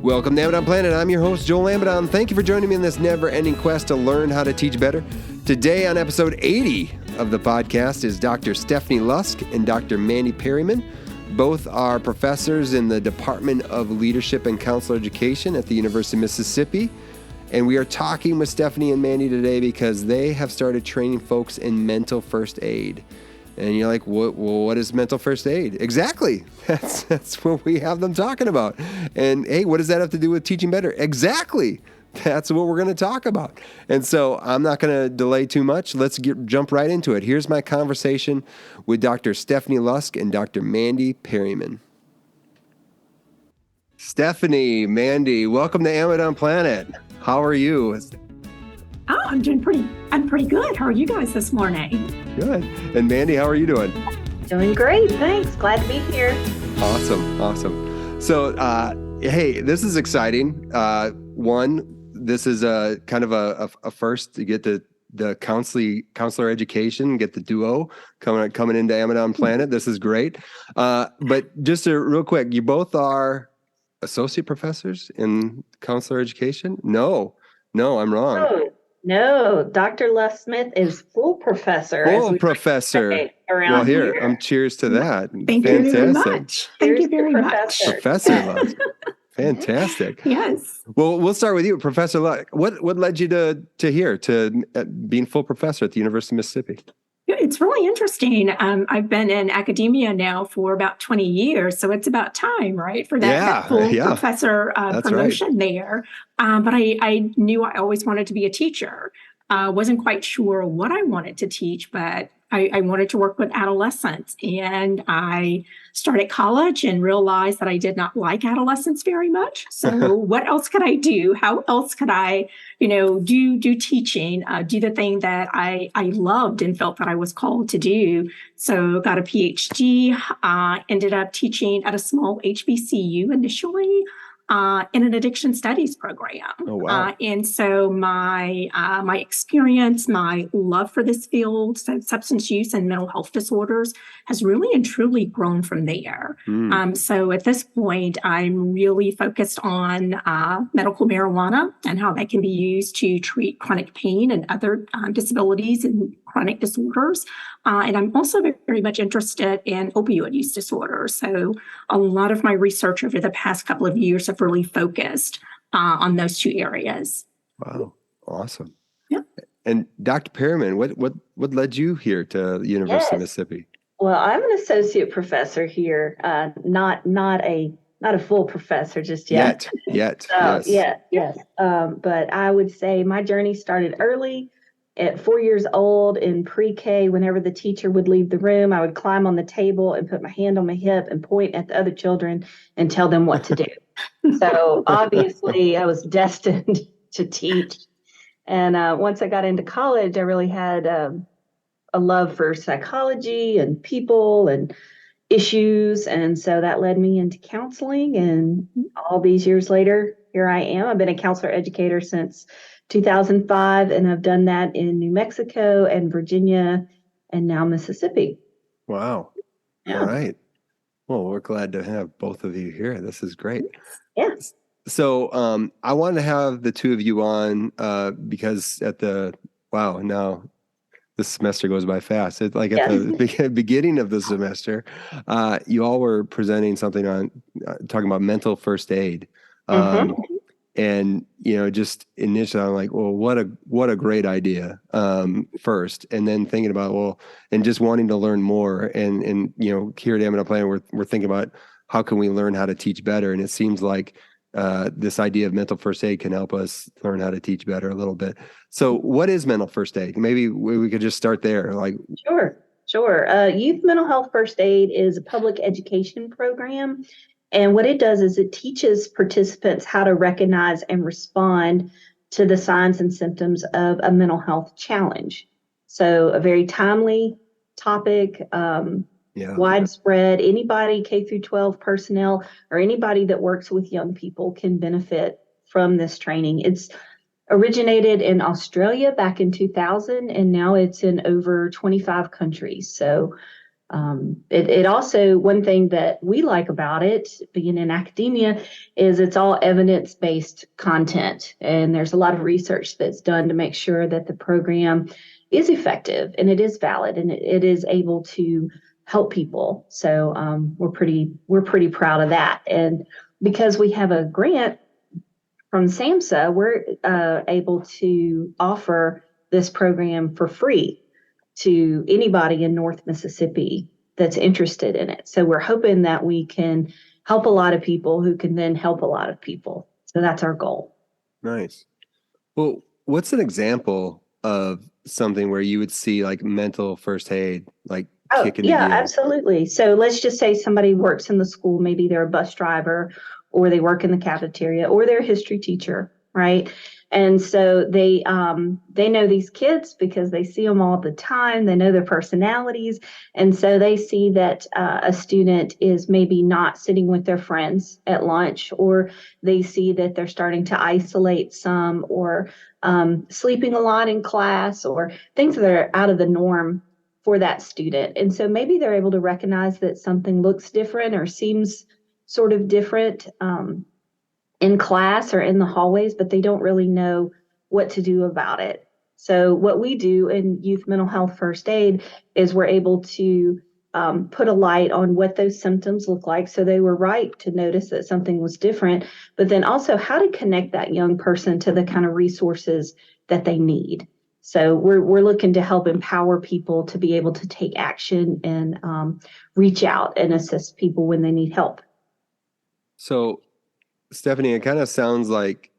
Welcome to Amidon Planet. I'm your host, Joel Amidon. Thank you for joining me in this never-ending quest to learn how to teach better. Today on episode 80 of the podcast is Dr. Stephanie Lusk and Dr. Mandy Perryman. Both are professors in the Department of Leadership and Counselor Education at the University of Mississippi. And we are talking with Stephanie and Mandy today because they have started training folks in mental first aid. And you're like, what is mental first aid? Exactly. That's what we have them talking about. And hey, what does that have to do with teaching better? Exactly. That's what we're going to talk about. And so I'm not going to delay too much. Let's jump right into it. Here's my conversation with Dr. Stephanie Lusk and Dr. Mandy Perryman. Stephanie, Mandy, welcome to Amidon Planet. How are you? Oh, I'm pretty good. How are you guys this morning? Good. And Mandy, how are you doing? Doing great. Thanks. Glad to be here. Awesome. So, hey, this is exciting. This is a kind of a first to get the counselor education, get the duo coming into Amidon Planet. This is great. But just real quick, you both are associate professors in counselor education? No, I'm wrong. No, Dr. Les Smith is full professor. Full professor. Well, here. Cheers to that. Thank you very much. Thank you very much. Professor Lusk. Fantastic. Yes. Well, we'll start with you, Professor Lusk. What led you to being full professor at the University of Mississippi? It's really interesting. I've been in academia now for about 20 years, so it's about time, right, for that full professor promotion there. But I knew I always wanted to be a teacher. Wasn't quite sure what I wanted to teach, but I wanted to work with adolescents. And I started college and realized that I did not like adolescents very much. So what else could I do? How else could I, do teaching, do the thing that I loved and felt that I was called to do? So got a PhD, ended up teaching at a small HBCU initially. In an addiction studies program. Oh, wow. And so my experience, my love for this field, substance use and mental health disorders, has really and truly grown from there. So at this point, I'm really focused on medical marijuana and how that can be used to treat chronic pain and other disabilities and chronic disorders. And I'm also very much interested in opioid use disorders. So a lot of my research over the past couple of years have really focused on those two areas. Wow. Awesome. Yeah. And Dr. Perryman, what led you here to the University of Mississippi? Well, I'm an associate professor here, not a full professor just yet. Yet. Yes. But I would say my journey started early. At 4 years old in pre-K, whenever the teacher would leave the room, I would climb on the table and put my hand on my hip and point at the other children and tell them what to do. So obviously I was destined to teach. And once I got into college, I really had a love for psychology and people and issues. And so that led me into counseling. And all these years later, here I am. I've been a counselor educator since 2005, and I've done that in New Mexico and Virginia and now Mississippi. Wow. Yeah. All right. Well, we're glad to have both of you here. This is great. Yeah. So I wanted to have the two of you on because now this semester goes by fast. It's like at the beginning of the semester, you all were presenting something on talking about mental first aid. And, just initially I'm like, well, what a great idea first. And then thinking about, and just wanting to learn more. And here at Amidon Planet, we're thinking about how can we learn how to teach better? And it seems like this idea of mental first aid can help us learn how to teach better a little bit. So what is mental first aid? Maybe we could just start there. Sure. Youth Mental Health First Aid is a public education program. And what it does is it teaches participants how to recognize and respond to the signs and symptoms of a mental health challenge. So a very timely topic, widespread. Anybody, K through 12 personnel, or anybody that works with young people can benefit from this training. It's originated in Australia back in 2000, and now it's in over 25 countries. So It also, one thing that we like about it, being in academia, is it's all evidence-based content. And there's a lot of research that's done to make sure that the program is effective and it is valid and it is able to help people. So we're pretty proud of that. And because we have a grant from SAMHSA, we're able to offer this program for free to anybody in North Mississippi that's interested in it. So we're hoping that we can help a lot of people who can then help a lot of people. So that's our goal. Nice. Well, what's an example of something where you would see like mental first aid, like kicking the gear? Absolutely. So let's just say somebody works in the school, maybe they're a bus driver or they work in the cafeteria or they're a history teacher, right? And so they know these kids because they see them all the time. They know their personalities. And so they see that a student is maybe not sitting with their friends at lunch, or they see that they're starting to isolate some, or sleeping a lot in class, or things that are out of the norm for that student. And so maybe they're able to recognize that something looks different or seems sort of different in class or in the hallways, but they don't really know what to do about it. So what we do in youth mental health first aid is we're able to put a light on what those symptoms look like. So they were right to notice that something was different, but then also how to connect that young person to the kind of resources that they need. So we're looking to help empower people to be able to take action and reach out and assist people when they need help. So, Stephanie, it kind of sounds like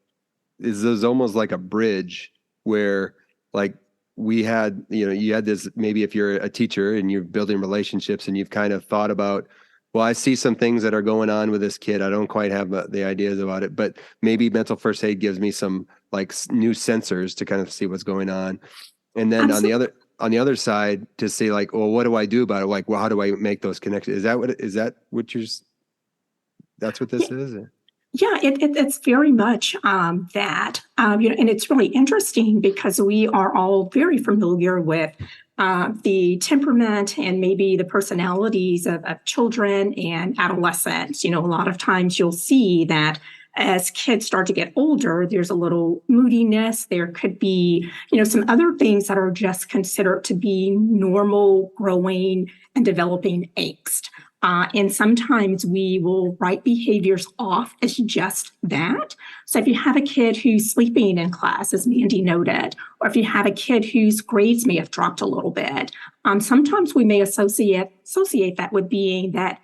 is almost like a bridge where, like, we had, you had this, maybe if you're a teacher and you're building relationships and you've kind of thought about, well, I see some things that are going on with this kid. I don't quite have the ideas about it, but maybe mental first aid gives me some like new sensors to kind of see what's going on. And then on the other side to say like, well, what do I do about it? Like, well, how do I make those connections? That's what this is? Yeah, it's very much that, and it's really interesting because we are all very familiar with the temperament and maybe the personalities of children and adolescents. A lot of times you'll see that as kids start to get older, there's a little moodiness. There could be, some other things that are just considered to be normal growing and developing angst. And sometimes we will write behaviors off as just that. So if you have a kid who's sleeping in class, as Mandy noted, or if you have a kid whose grades may have dropped a little bit, sometimes we may associate that with being that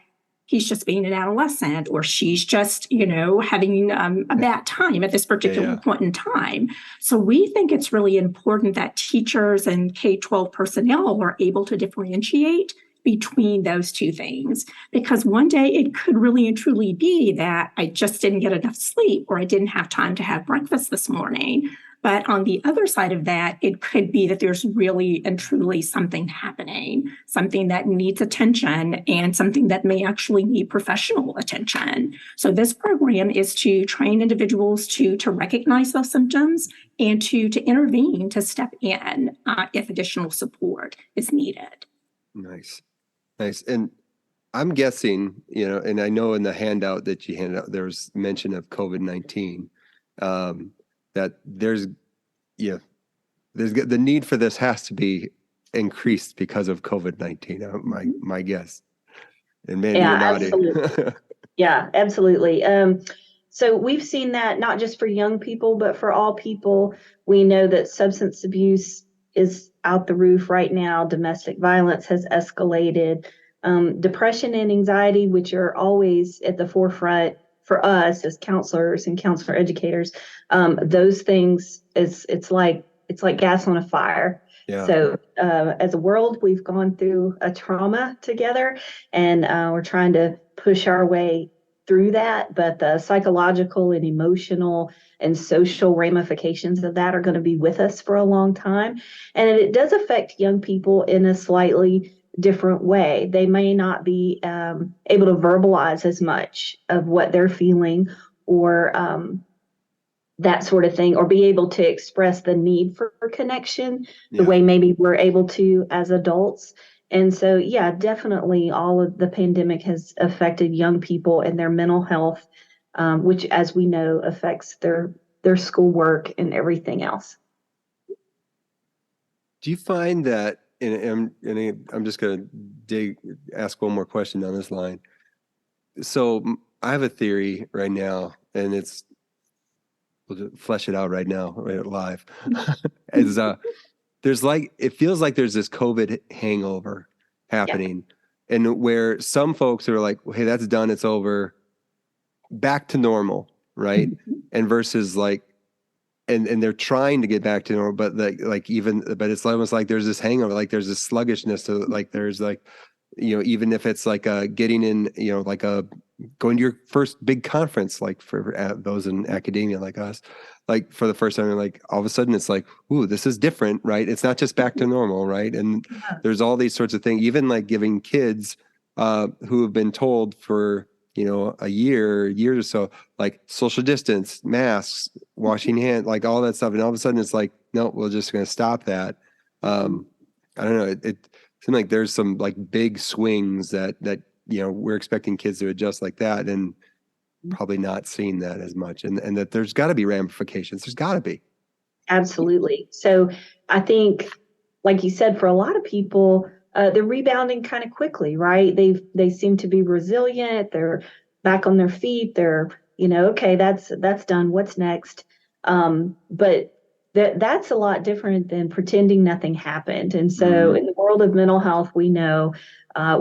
he's just being an adolescent, or she's just, having a bad time at this particular point in time. So we think it's really important that teachers and K-12 personnel are able to differentiate between those two things, because one day it could really and truly be that I just didn't get enough sleep, or I didn't have time to have breakfast this morning. But on the other side of that, it could be that there's really and truly something happening, something that needs attention and something that may actually need professional attention. So this program is to train individuals to recognize those symptoms and to intervene, to step in if additional support is needed. Nice. And I'm guessing, and I know in the handout that you handed out, there was mention of COVID-19, that there's the need for this has to be increased because of COVID-19, my guess. And man, you're nodding. Absolutely. Yeah, absolutely. So we've seen that not just for young people, but for all people. We know that substance abuse is out the roof right now. Domestic violence has escalated. Depression and anxiety, which are always at the forefront for us as counselors and counselor educators, those things it's like gas on a fire. Yeah. So as a world, we've gone through a trauma together, and we're trying to push our way through that. But the psychological and emotional and social ramifications of that are going to be with us for a long time. And it does affect young people in a slightly different way. They may not be able to verbalize as much of what they're feeling, or that sort of thing, or be able to express the need for connection the way maybe we're able to as adults. And so, yeah, definitely all of the pandemic has affected young people and their mental health, which, as we know, affects their schoolwork and everything else. Do you find that, and I'm just going to ask one more question down this line. So I have a theory right now, and we'll flesh it out right now, right live. As it feels like there's this COVID hangover happening, and where some folks are like, hey, that's done, it's over, back to normal, right? And versus like, and they're trying to get back to normal, but but it's almost like there's this hangover, like there's this sluggishness to, like there's like, even if it's like getting in, like going to your first big conference, like for those in academia like us, like for the first time, like all of a sudden it's like, ooh, this is different, right? It's not just back to normal, right? And there's all these sorts of things, even like giving kids who have been told for, years or so, like social distance, masks, washing hands, like all that stuff. And all of a sudden it's like, no, we're just going to stop that. I don't know. It seems like there's some like big swings that we're expecting kids to adjust like that, and probably not seeing that as much. And that there's got to be ramifications. There's got to be. Absolutely. So I think, like you said, for a lot of people, they're rebounding kind of quickly, right? They seem to be resilient. They're back on their feet. They're, okay, that's done. What's next? But that's a lot different than pretending nothing happened. And so in the world of mental health, we know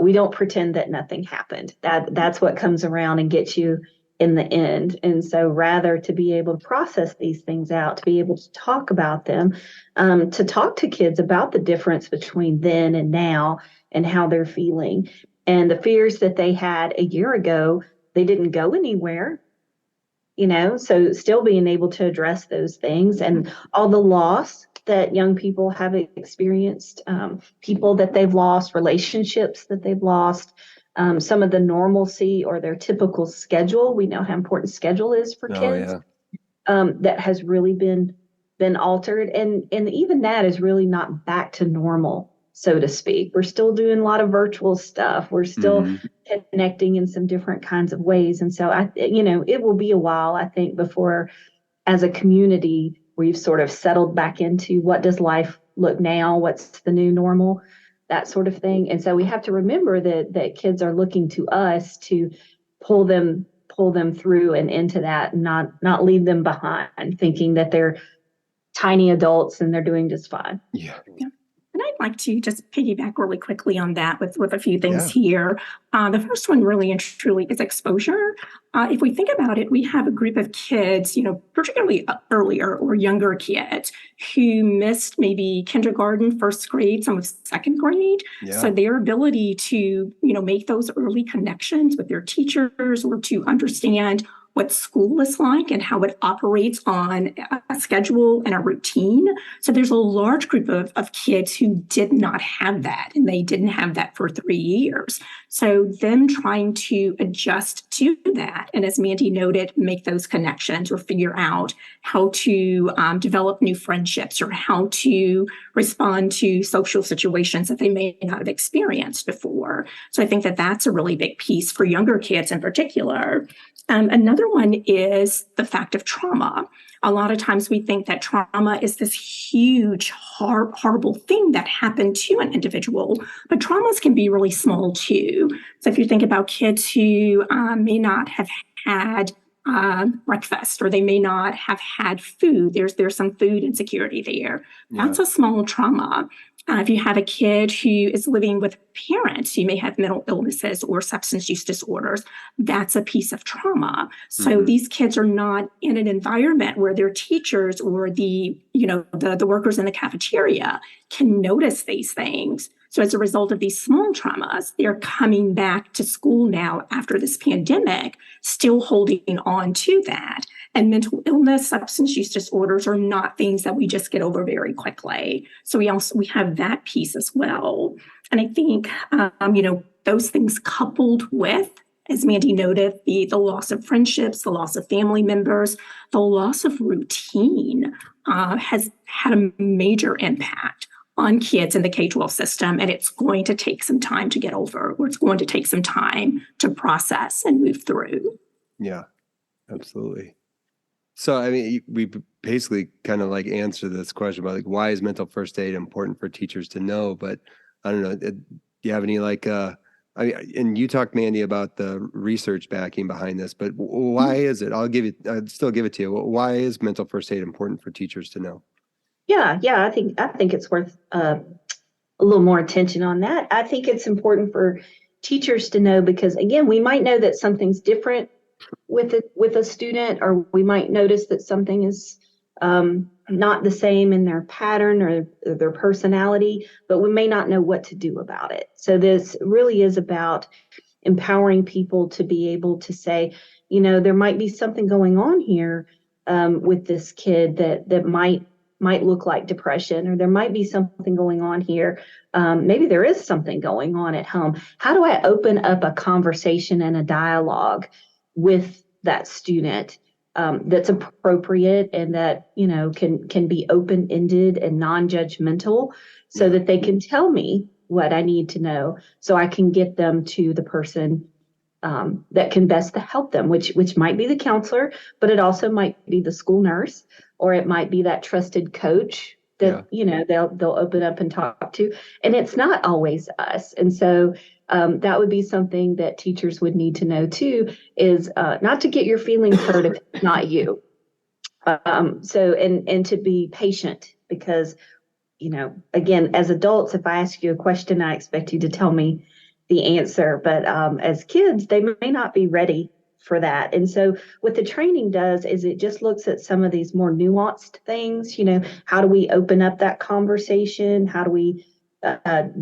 we don't pretend that nothing happened. That's what comes around and gets you in the end. And so rather to be able to process these things out, to be able to talk about them, to talk to kids about the difference between then and now and how they're feeling. And the fears that they had a year ago, they didn't go anywhere, so still being able to address those things and all the loss that young people have experienced, people that they've lost, relationships that they've lost, some of the normalcy or their typical schedule. We know how important schedule is for kids. That has really been altered. And even that is really not back to normal, so to speak. We're still doing a lot of virtual stuff. We're still connecting in some different kinds of ways. And so it will be a while, I think, before as a community, we've sort of settled back into what does life look now? What's the new normal? That sort of thing. And so we have to remember that kids are looking to us to pull them through and into that, and not leave them behind, thinking that they're tiny adults and they're doing just fine. Yeah. And I'd like to just piggyback really quickly on that with a few things here. The first one really and truly is exposure. If we think about it, we have a group of kids, particularly earlier or younger kids who missed maybe kindergarten, first grade, some of second grade. Yeah. So their ability to, make those early connections with their teachers or to understand what school is like and how it operates on a schedule and a routine. So there's a large group of kids who did not have that, and they didn't have that for 3 years. So them trying to adjust to that, and as Mandy noted, make those connections or figure out how to develop new friendships or how to respond to social situations that they may not have experienced before. So I think that that's a really big piece for younger kids in particular. Another one is the fact of trauma. A lot of times we think that trauma is this huge, horrible thing that happened to an individual, but traumas can be really small too. So if you think about kids who may not have had breakfast, or they may not have had food, there's some food insecurity there. That's a small trauma. If you have a kid who is living with parents who may have mental illnesses or substance use disorders, that's a piece of trauma. So these kids are not in an environment where their teachers or the workers in the cafeteria can notice these things. So as a result of these small traumas, they're coming back to school now after this pandemic, still holding on to that. And mental illness, substance use disorders are not things that we just get over very quickly. So we have that piece as well. And I think, those things coupled with, as Mandy noted, the loss of friendships, the loss of family members, the loss of routine has had a major impact on kids in the K-12 system, and it's going to take some time to get over, or it's going to take some time to process and move through. Yeah, absolutely. So, I mean, we basically kind of like answer this question about like, why is mental first aid important for teachers to know? But I don't know, do you have any like, and you talked, Mandy, about the research backing behind this, but why is it? I'd still give it to you. Why is mental first aid important for teachers to know? Yeah, I think it's worth a little more attention on that. I think it's important for teachers to know because, again, we might know that something's different with a student, or we might notice that something is not the same in their pattern or their personality, but we may not know what to do about it. So this really is about empowering people to be able to say, there might be something going on here with this kid that might look like depression, or there might be something going on here. Maybe there is something going on at home. How do I open up a conversation and a dialogue with that student that's appropriate and that can be open-ended and non-judgmental, so that they can tell me what I need to know, so I can get them to the person that can best help them, which might be the counselor, but it also might be the school nurse, or it might be that trusted coach that they'll open up and talk to. And it's not always us. And so that would be something that teachers would need to know too, is not to get your feelings hurt if it's not you. So to be patient, because again, as adults, if I ask you a question, I expect you to tell me the answer. But as kids, they may not be ready for that. And so what the training does is it just looks at some of these more nuanced things. How do we open up that conversation? How do we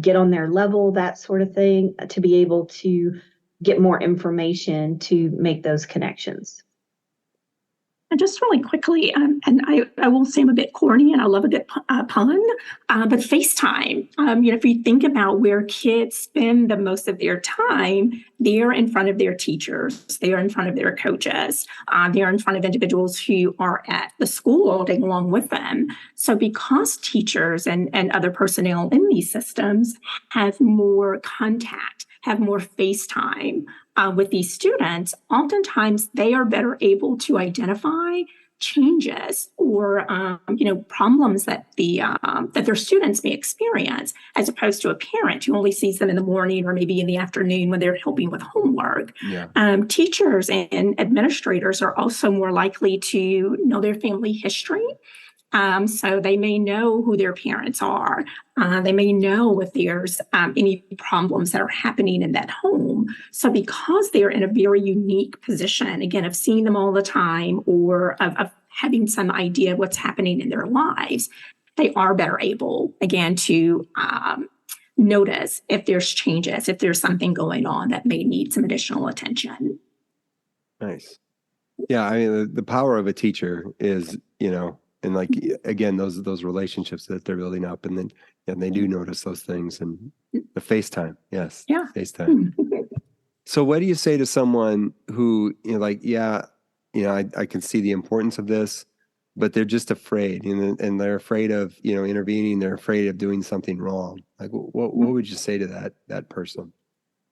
get on their level, that sort of thing, to be able to get more information to make those connections. And just really quickly, and I will say I'm a bit corny and I love a good pun, but FaceTime. If you think about where kids spend the most of their time, they're in front of their teachers, they're in front of their coaches, they're in front of individuals who are at the school all day long with them. So because teachers and other personnel in these systems have more contact, have more FaceTime with these students, oftentimes they are better able to identify changes or problems that that their students may experience, as opposed to a parent who only sees them in the morning or maybe in the afternoon when they're helping with homework. Yeah. Teachers and administrators are also more likely to know their family history. So they may know who their parents are. They may know if there's any problems that are happening in that home. So because they're in a very unique position, again, of seeing them all the time, or of having some idea of what's happening in their lives, they are better able, again, to notice if there's changes, if there's something going on that may need some additional attention. Nice. Yeah, I mean, the power of a teacher is, and like, again, those relationships that they're building up, and then they do notice those things, and the FaceTime. Yes. Yeah. FaceTime. So what do you say to someone who, I can see the importance of this, but they're just afraid, and they're afraid of, intervening. They're afraid of doing something wrong. Like, what would you say to that person?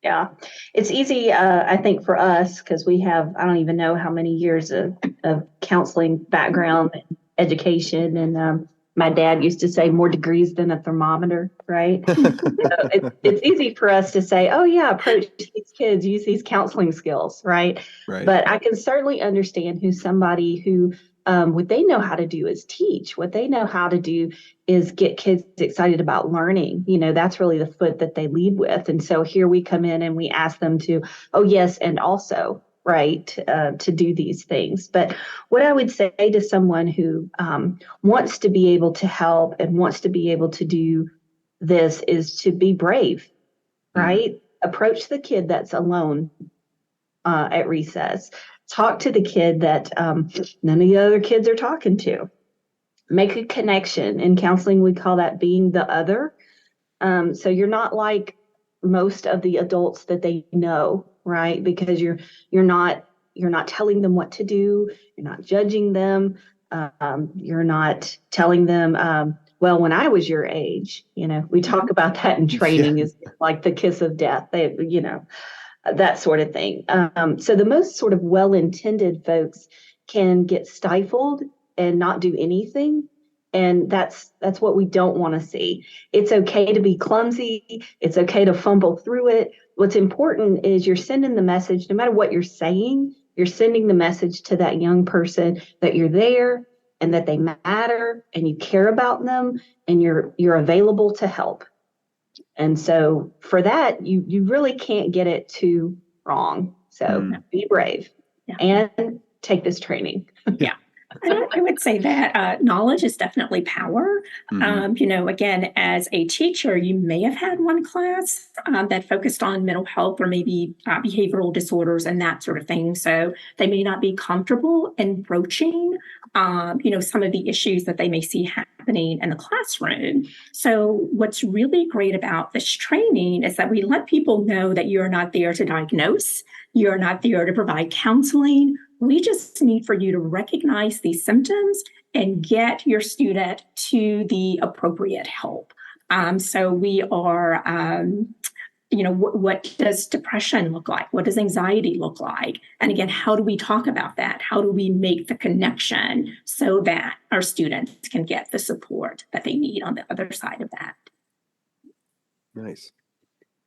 Yeah, it's easy, I think, for us, because we have, I don't even know how many years of counseling background and education. And my dad used to say more degrees than a thermometer, right? So it's easy for us to say, oh, yeah, approach these kids, use these counseling skills, right? But I can certainly understand somebody who what they know how to do is teach. What they know how to do is get kids excited about learning. That's really the foot that they lead with. And so here we come in and we ask them to, oh, yes, and also, right, to do these things. But what I would say to someone who wants to be able to help and wants to be able to do this is to be brave, right? Mm-hmm. Approach the kid that's alone at recess. Talk to the kid that none of the other kids are talking to. Make a connection. In counseling, we call that being the other. So you're not like most of the adults that they know, right? Because you're not telling them what to do. You're not judging them. You're not telling them well, when I was your age, we talk about that in training is like the kiss of death, that sort of thing. So the most sort of well-intended folks can get stifled and not do anything. And that's what we don't want to see. It's okay to be clumsy. It's okay to fumble through it. What's important is you're sending the message, no matter what you're saying, you're sending the message to that young person that you're there and that they matter and you care about them and you're available to help. And so for that, you really can't get it too wrong. So be brave and take this training. Yeah. I would say that knowledge is definitely power. Again, as a teacher, you may have had one class that focused on mental health or maybe behavioral disorders and that sort of thing. So they may not be comfortable in broaching, some of the issues that they may see happening in the classroom. So what's really great about this training is that we let people know that you're not there to diagnose, you're not there to provide counseling. We just need for you to recognize these symptoms and get your student to the appropriate help. So we are, what does depression look like? What does anxiety look like? And again, how do we talk about that? How do we make the connection so that our students can get the support that they need on the other side of that? Nice.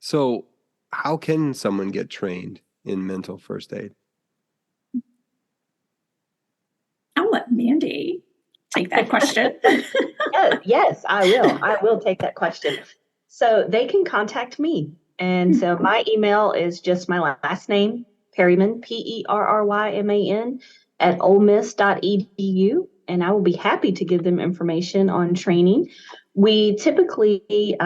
So how can someone get trained in mental first aid? I'll let Mandy take that question. Yes, I will. I will take that question. So they can contact me. And so my email is just my last name, Perryman, Perryman, at olemiss.edu. And I will be happy to give them information on training. We typically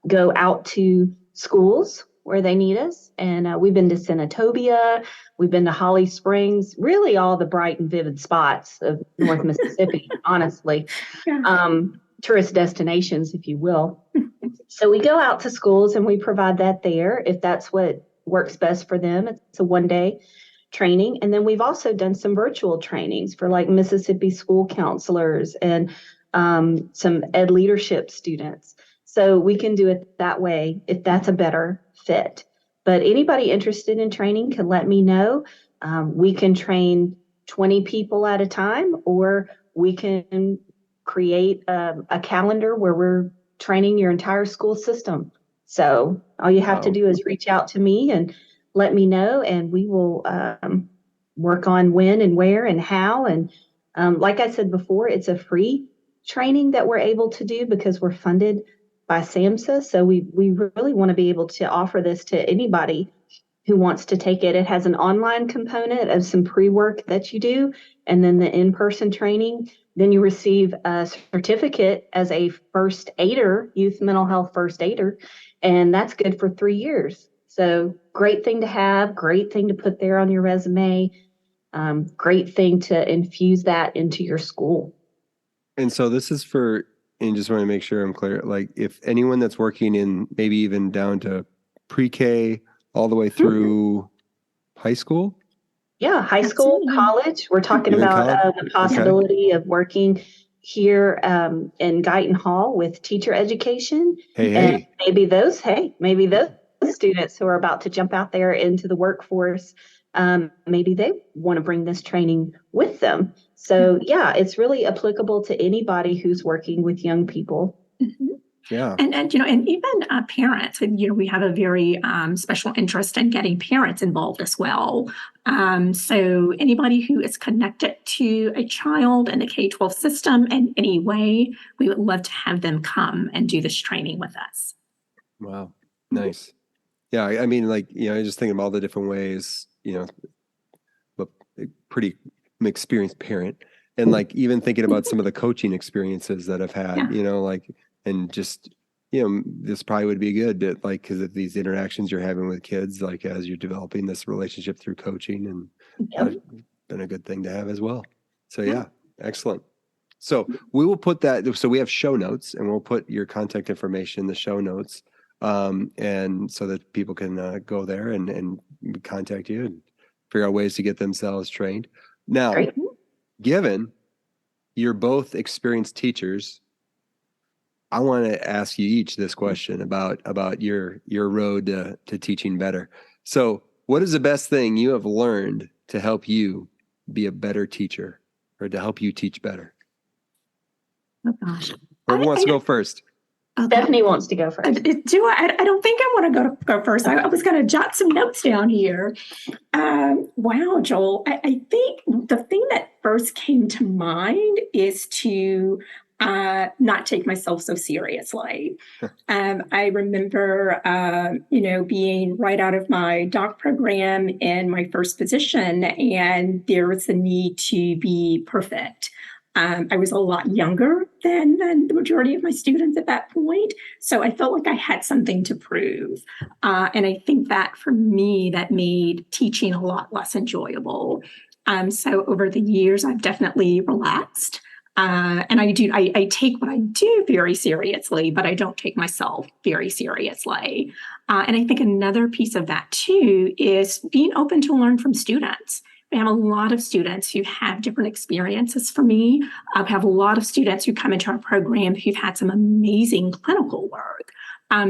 go out to schools where they need us. And we've been to Senatobia, we've been to Holly Springs, really all the bright and vivid spots of North Mississippi, honestly. Tourist destinations, if you will. So we go out to schools and we provide that there if that's what works best for them. It's a one-day training. And then we've also done some virtual trainings for like Mississippi school counselors and some ed leadership students. So we can do it that way if that's a better fit. But anybody interested in training can let me know. We can train 20 people at a time, or we can create a calendar where we're training your entire school system. So all you have to do is reach out to me and let me know, and we will work on when and where and how. And like I said before, it's a free training that we're able to do because we're funded by SAMHSA. So we really want to be able to offer this to anybody who wants to take it. It has an online component of some pre-work that you do, and then the in-person training. Then you receive a certificate as a first aider, youth mental health first aider, and that's good for 3 years. So great thing to have, great thing to put there on your resume, great thing to infuse that into your school. And so this is for, and just want to make sure I'm clear, like if anyone that's working in maybe even down to pre-K all the way through high school? Yeah, high school, college. We're talking about the possibility of working here in Guyton Hall with teacher education. And maybe those students who are about to jump out there into the workforce, maybe they want to bring this training with them. So yeah, it's really applicable to anybody who's working with young people. Yeah. And even parents, we have a very special interest in getting parents involved as well. So anybody who is connected to a child in the K-12 system in any way, we would love to have them come and do this training with us. Wow. Nice. Yeah. I mean, I just think of all the different ways, a pretty experienced parent, and even thinking about some of the coaching experiences that I've had, and just, this probably would be good to because of these interactions you're having with kids, as you're developing this relationship through coaching, and been a good thing to have as well. So yeah, excellent. So we will put that, so we have show notes, and we'll put your contact information in the show notes. And so that people can go there and contact you and figure out ways to get themselves trained. Now, given you're both experienced teachers, I want to ask you each this question about your road to teaching better. So, what is the best thing you have learned to help you be a better teacher, or to help you teach better? Oh gosh. Whoever wants to go first. Stephanie wants to go first. Do I don't think I want to go first. I was going to jot some notes down here. Wow, Joel. I think the thing that first came to mind is to not take myself so seriously. I remember, being right out of my doc program in my first position, and there was the need to be perfect. I was a lot younger than the majority of my students at that point. So I felt like I had something to prove. And I think that for me, that made teaching a lot less enjoyable. So over the years, I've definitely relaxed. And I take what I do very seriously, but I don't take myself very seriously. And I think another piece of that too is being open to learn from students. I have a lot of students who have different experiences from me. I have a lot of students who come into our program who've had some amazing clinical work.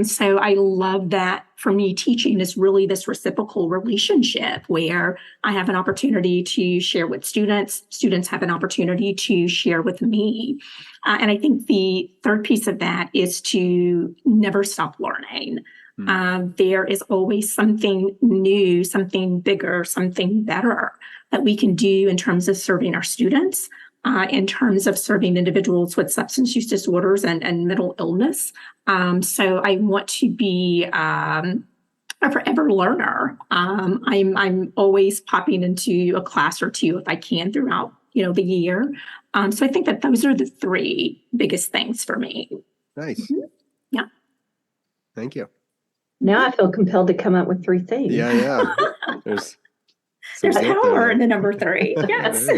So I love that. For me, teaching is really this reciprocal relationship where I have an opportunity to share with students. Students have an opportunity to share with me. And I think the third piece of that is to never stop learning. There is always something new, something bigger, something better that we can do in terms of serving our students, in terms of serving individuals with substance use disorders and mental illness. So I want to be a forever learner. I'm always popping into a class or two if I can throughout the year. So I think that those are the three biggest things for me. Nice. Mm-hmm. Yeah. Thank you. Now I feel compelled to come up with three things. Yeah. There's power in the number three. Yes.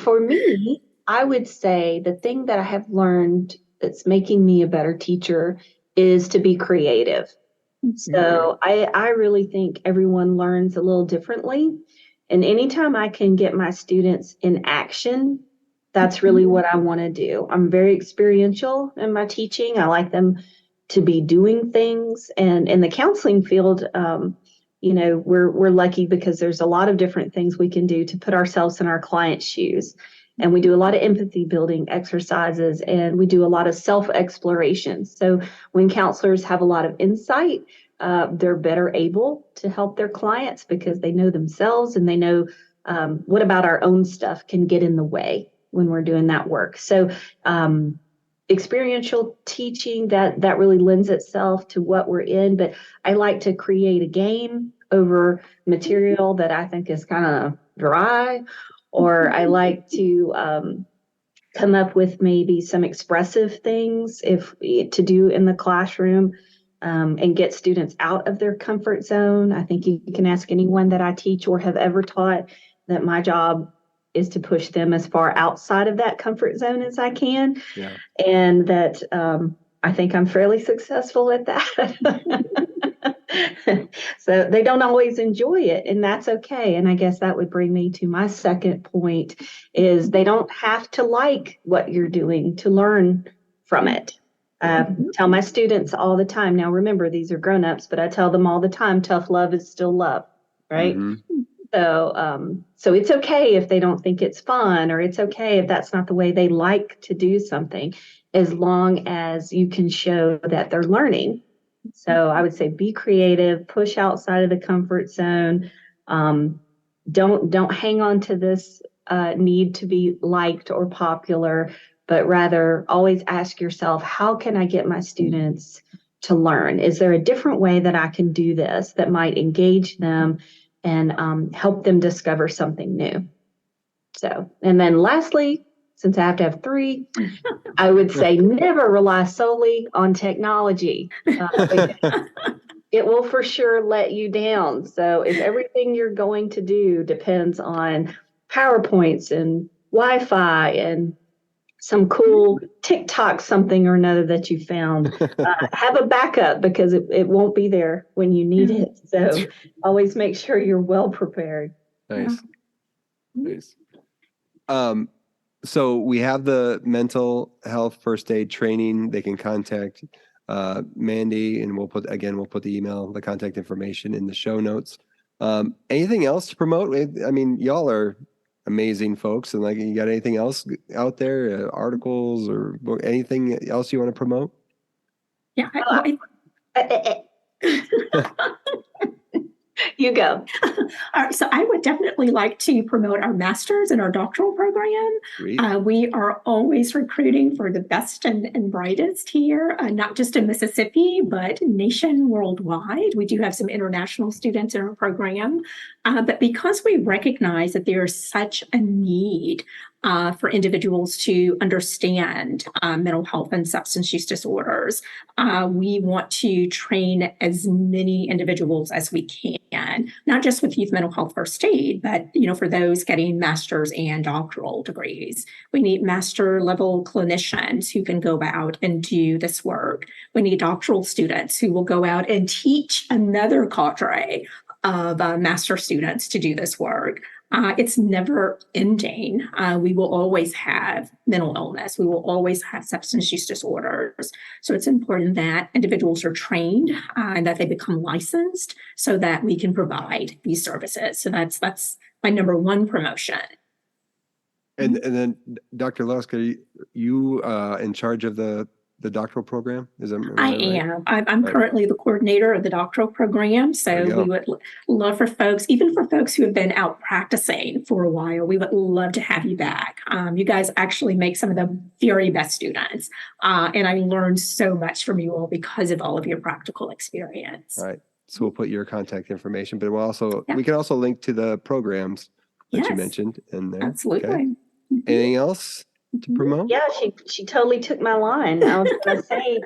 For me, I would say the thing that I have learned that's making me a better teacher is to be creative. Mm-hmm. So I really think everyone learns a little differently. And anytime I can get my students in action, that's really what I want to do. I'm very experiential in my teaching. I like them to be doing things. And in the counseling field, we're lucky because there's a lot of different things we can do to put ourselves in our client's shoes. And we do a lot of empathy building exercises, and we do a lot of self-exploration. So when counselors have a lot of insight, they're better able to help their clients because they know themselves and they know what about our own stuff can get in the way when we're doing that work. So experiential teaching, that really lends itself to what we're in. But I like to create a game over material that I think is kind of dry, or I like to come up with maybe some expressive things to do in the classroom, and get students out of their comfort zone. I think you can ask anyone that I teach or have ever taught that my job is to push them as far outside of that comfort zone as I can. Yeah. And that I think I'm fairly successful at that. So they don't always enjoy it, and that's okay. And I guess that would bring me to my second point is they don't have to like what you're doing to learn from it. Tell my students all the time. Now, remember, these are grown-ups, but I tell them all the time, tough love is still love, right? Mm-hmm. So it's okay if they don't think it's fun, or it's okay if that's not the way they like to do something, as long as you can show that they're learning. So I would say be creative, push outside of the comfort zone. Don't hang on to this need to be liked or popular, but rather always ask yourself, how can I get my students to learn? Is there a different way that I can do this that might engage them and help them discover something new? So, and then lastly, since I have to have three, I would say never rely solely on technology. It will for sure let you down. So if everything you're going to do depends on PowerPoints and Wi-Fi and some cool TikTok something or another that you found, have a backup because it won't be there when you need it. So always make sure you're well prepared. Nice. So we have the mental health first aid training. They can contact Mandy, and we'll put the email, the contact information in the show notes. Anything else to promote? I mean, y'all are amazing folks, and like, you got anything else out there, articles or anything else you want to promote? Yeah. You go. All right, so I would definitely like to promote our master's and our doctoral program. We are always recruiting for the best and brightest here, not just in Mississippi, but worldwide. We do have some international students in our program. But because we recognize that there is such a need for individuals to understand mental health and substance use disorders, we want to train as many individuals as we can, not just with youth mental health first aid, but for those getting master's and doctoral degrees. We need master level clinicians who can go out and do this work. We need doctoral students who will go out and teach another cadre of master students to do this work. It's never ending. We will always have mental illness. We will always have substance use disorders. So it's important that individuals are trained and that they become licensed so that we can provide these services. So that's my number one promotion. And then, Dr. Lusk, are you in charge of the doctoral program? I am. I'm currently the coordinator of the doctoral program. So we would love for folks, even for folks who have been out practicing for a while, we would love to have you back. You guys actually make some of the very best students. And I learned so much from you all because of all of your practical experience. All right. So we'll put your contact information, but we can also link to the programs that you mentioned in there. Absolutely. Okay. Anything else to promote? Yeah, she totally took my line. I was going to say,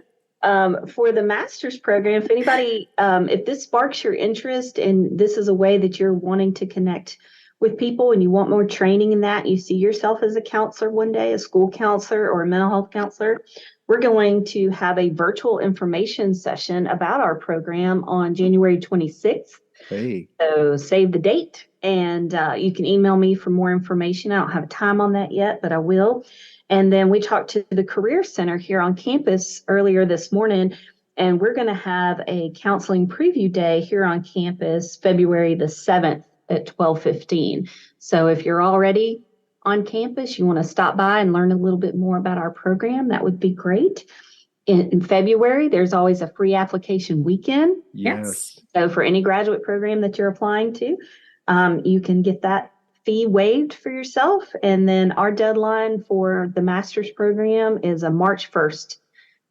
for the master's program, if anybody, if this sparks your interest and this is a way that you're wanting to connect with people and you want more training in that, you see yourself as a counselor one day, a school counselor or a mental health counselor, we're going to have a virtual information session about our program on January 26th. Hey. So save the date, and you can email me for more information. I don't have a time on that yet, but I will. And then we talked to the Career Center here on campus earlier this morning, and we're going to have a counseling preview day here on campus February the 7th at 12:15. So if you're already on campus, you want to stop by and learn a little bit more about our program, that would be great. In February, there's always a free application weekend. Yes. So for any graduate program that you're applying to, you can get that fee waived for yourself. And then our deadline for the master's program is a March 1st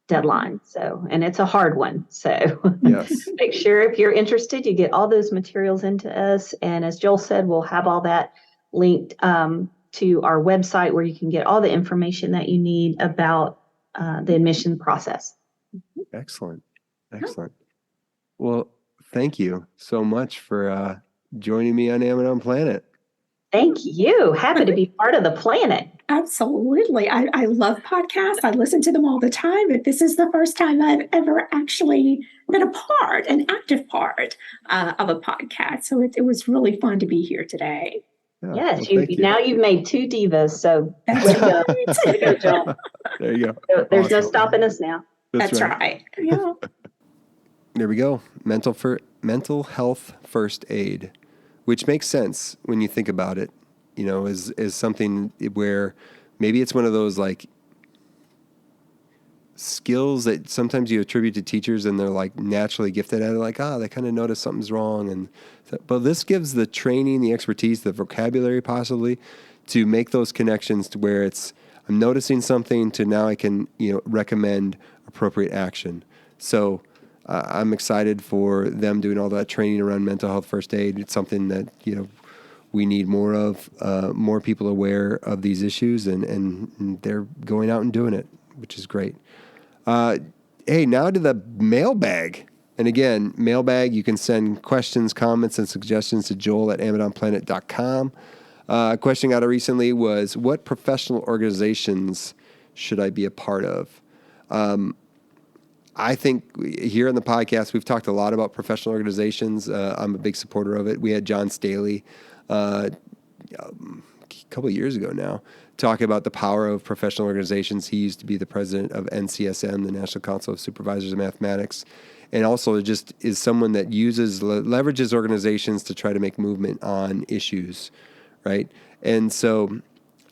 deadline. So, and it's a hard one. So yes. Make sure if you're interested, you get all those materials into us. And as Joel said, we'll have all that linked to our website where you can get all the information that you need about the admission process. Excellent. Well, thank you so much for joining me on Amidon Planet. Thank you. Happy to be part of the planet. Absolutely. I love podcasts. I listen to them all the time, but this is the first time I've ever actually been an active part of a podcast. So it was really fun to be here today. Yes, now you've made two divas, so way to go, Joel. There you go. So there's no stopping us now. That's right. Yeah. There we go. Mental health first aid, which makes sense when you think about it. Is something where maybe it's one of those like skills that sometimes you attribute to teachers and they're like naturally gifted at it, like, they kind of notice something's wrong. But this gives the training, the expertise, the vocabulary possibly to make those connections to where I'm noticing something to now I can, recommend appropriate action. So I'm excited for them doing all that training around mental health first aid. It's something that, we need more of, more people aware of these issues and they're going out and doing it, which is great. Hey, now to the mailbag. And again, mailbag, you can send questions, comments, and suggestions to joel@amidonplanet.com. A question I got recently was, what professional organizations should I be a part of? I think here on the podcast, we've talked a lot about professional organizations. I'm a big supporter of it. We had John Staley a couple of years ago now talk about the power of professional organizations. He used to be the president of NCSM, the National Council of Supervisors of Mathematics, and also just is someone that leverages organizations to try to make movement on issues, right? And so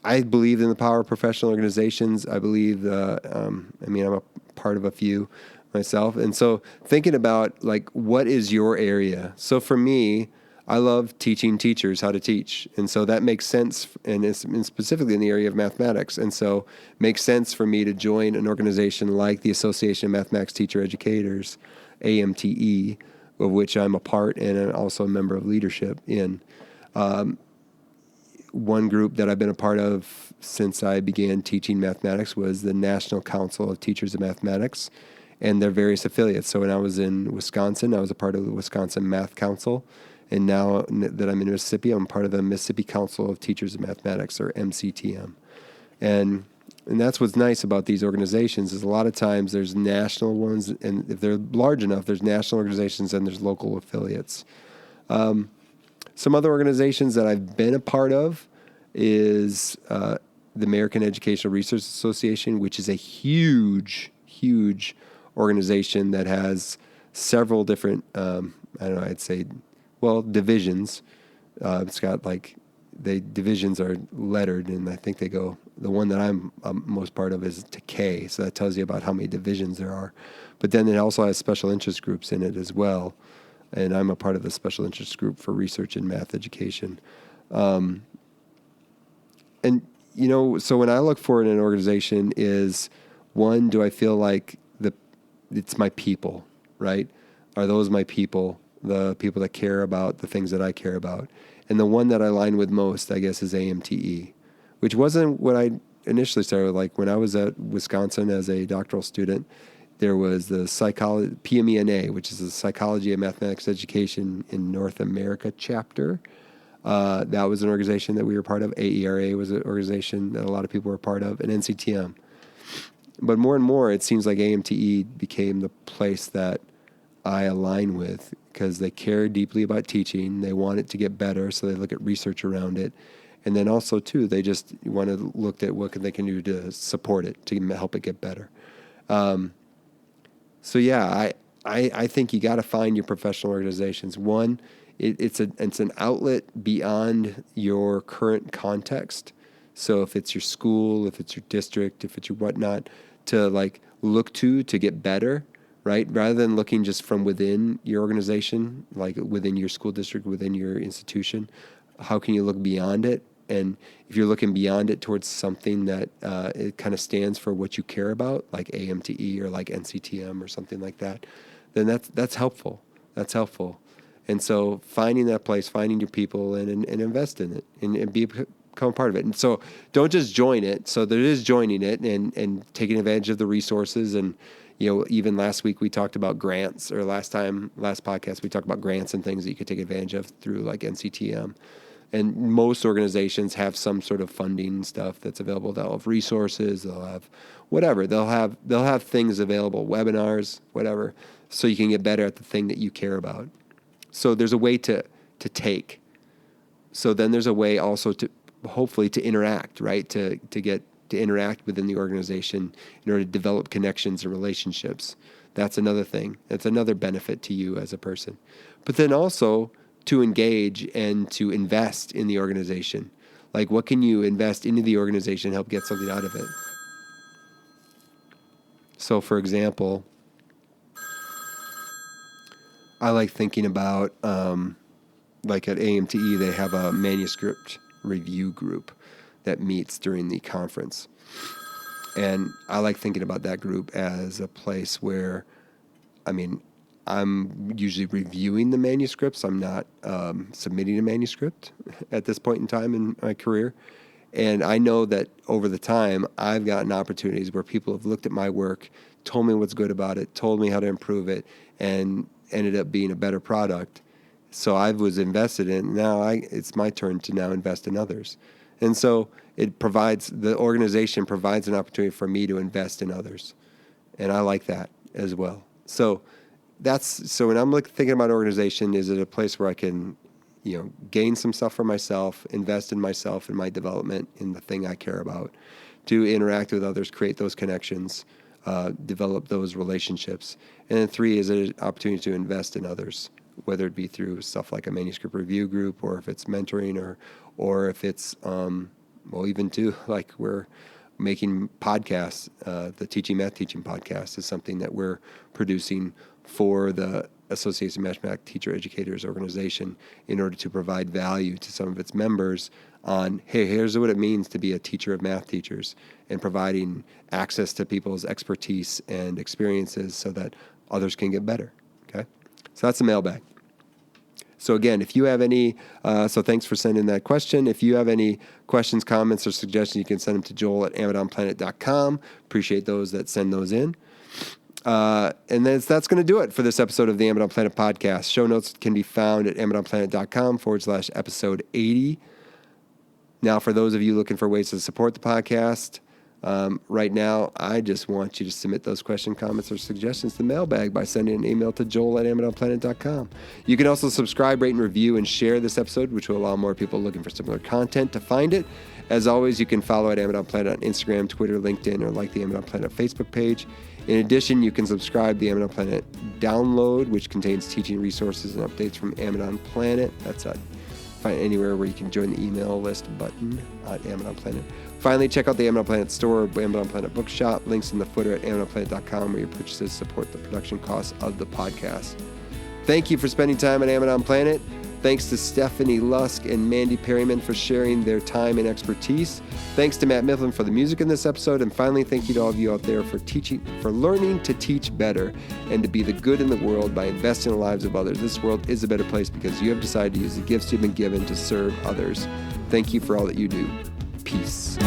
I believe in the power of professional organizations. I believe, I'm a part of a few myself. And so thinking about like, what is your area? So for me, I love teaching teachers how to teach. And so that makes sense, and specifically in the area of mathematics. And so it makes sense for me to join an organization like the Association of Mathematics Teacher Educators, AMTE, of which I'm a part and I'm also a member of leadership in. One group that I've been a part of since I began teaching mathematics was the National Council of Teachers of Mathematics and their various affiliates. So when I was in Wisconsin, I was a part of the Wisconsin Math Council. And now that I'm in Mississippi, I'm part of the Mississippi Council of Teachers of Mathematics, or MCTM. And that's what's nice about these organizations is a lot of times there's national ones, and if they're large enough, there's national organizations and there's local affiliates. Some other organizations that I've been a part of is the American Educational Research Association, which is a huge, huge organization that has several different, divisions. It's got divisions are lettered, and I think they go, the one that I'm most part of is to K, so that tells you about how many divisions there are. But then it also has special interest groups in it as well, and I'm a part of the special interest group for research in math education. So when I look for in an organization is, one, do I feel like it's my people, right? Are those my people? The people that care about the things that I care about. And the one that I align with most, I guess, is AMTE, which wasn't what I initially started with. Like when I was at Wisconsin as a doctoral student, there was the PMENA, which is the Psychology of Mathematics Education in North America chapter. That was an organization that we were part of. AERA was an organization that a lot of people were part of, and NCTM. But more and more, it seems like AMTE became the place that I align with, because they care deeply about teaching. They want it to get better, so they look at research around it. And then also, too, they just want to look at what they can do to support it, to help it get better. I think you got to find your professional organizations. One, it's an outlet beyond your current context. So if it's your school, if it's your district, if it's your whatnot, to look to get better, right? Rather than looking just from within your organization, like within your school district, within your institution, how can you look beyond it? And if you're looking beyond it towards something that it kind of stands for what you care about, like AMTE or like NCTM or something like that, then that's helpful. That's helpful. And so finding that place, finding your people, and invest in it and become a part of it. And so don't just join it. So there is joining it and taking advantage of the resources. And even last week we talked about grants, or last podcast we talked about grants and things that you could take advantage of through like NCTM. And most organizations have some sort of funding stuff that's available. They'll have resources, they'll have whatever. They'll have things available, webinars, whatever, so you can get better at the thing that you care about. So there's a way to take. So then there's a way also to hopefully to interact, right? To interact within the organization in order to develop connections and relationships. That's another thing. That's another benefit to you as a person. But then also to engage and to invest in the organization. Like, what can you invest into the organization and help get something out of it? So, for example, I like thinking about, like at AMTE, they have a manuscript review group that meets during the conference. And I like thinking about that group as a place where, I'm usually reviewing the manuscripts. I'm not submitting a manuscript at this point in time in my career. And I know that over the time, I've gotten opportunities where people have looked at my work, told me what's good about it, told me how to improve it, and ended up being a better product. So I was invested in. Now it's my turn to now invest in others. And so the organization provides an opportunity for me to invest in others. And I like that as well. So when I'm thinking about organization, is it a place where I can gain some stuff for myself, invest in myself, in my development, in the thing I care about, to interact with others, create those connections, develop those relationships. And then 3 is an opportunity to invest in others, whether it be through stuff like a manuscript review group, or if it's mentoring, or if it's, even too, like we're making podcasts. The Teaching Math Teaching podcast is something that we're producing for the Association of Mathematics Teacher Educators organization in order to provide value to some of its members on, hey, here's what it means to be a teacher of math teachers, and providing access to people's expertise and experiences so that others can get better. Okay? So that's the mailbag. So again, if you have any, so thanks for sending that question. If you have any questions, comments, or suggestions, you can send them to joel@amazonplanet.com. Appreciate those that send those in. And then that's going to do it for this episode of the Amazon Planet podcast. Show notes can be found at amazonplanet.com/episode 80. Now, for those of you looking for ways to support the podcast, right now, I just want you to submit those questions, comments, or suggestions to the mailbag by sending an email to joel@amazonplanet.com. You can also subscribe, rate, and review, and share this episode, which will allow more people looking for similar content to find it. As always, you can follow at Amazon Planet on Instagram, Twitter, LinkedIn, or like the Amazon Planet Facebook page. In addition, you can subscribe to the Amazon Planet download, which contains teaching resources and updates from Amazon Planet. That's find anywhere where you can join the email list button at Amazon Planet. Finally, check out the Amazon Planet store, Amazon Planet bookshop. Links in the footer at amazonplanet.com, where your purchases support the production costs of the podcast. Thank you for spending time at Amazon Planet. Thanks to Stephanie Lusk and Mandy Perryman for sharing their time and expertise. Thanks to Matt Mifflin for the music in this episode. And finally, thank you to all of you out there for learning to teach better and to be the good in the world by investing in the lives of others. This world is a better place because you have decided to use the gifts you've been given to serve others. Thank you for all that you do. Peace.